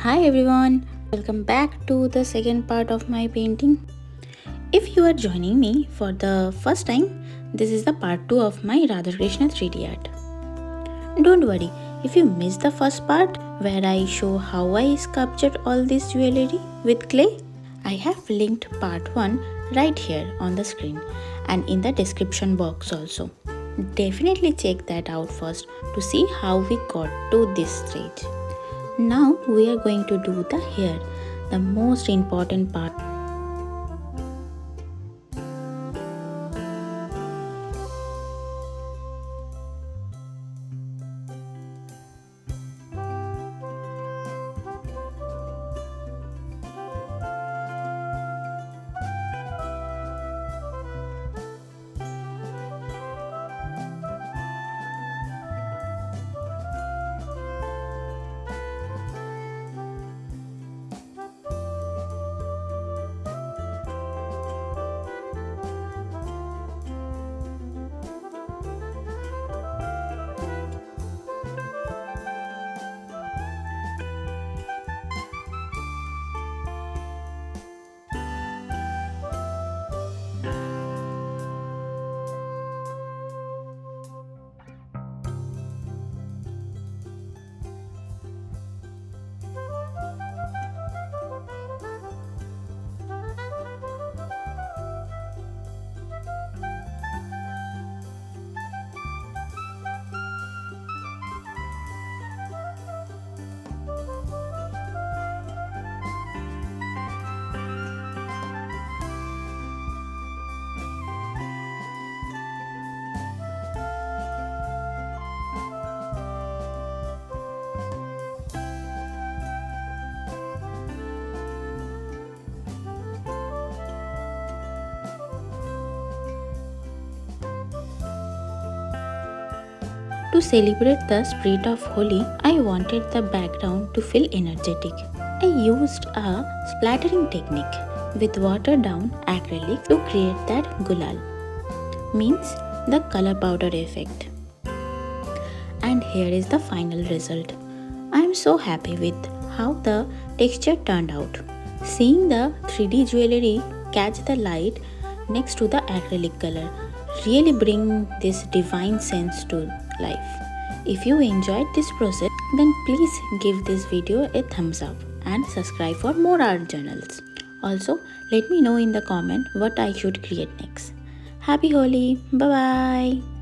Hi everyone, welcome back to the second part of my painting. If you are joining me for the first time, this is the part 2 of my Radha Krishna 3D art. Don't worry, if you missed the first part where I show how I sculptured all this jewellery with clay, I have linked part 1 right here on the screen and in the description box also. Definitely check that out first to see how we got to this stage. Now we are going to do the hair, the most important part. To celebrate the spirit of Holi, I wanted the background to feel energetic. I used a splattering technique with watered down acrylic to create that gulal, means the color powder effect. And here is the final result. I am so happy with how the texture turned out. Seeing the 3D jewellery catch the light next to the acrylic color really bring this divine sense to life. If you enjoyed this process, then please give this video a thumbs up and subscribe for more art journals. Also, let me know in the comment what I should create next. Happy Holi! Bye bye!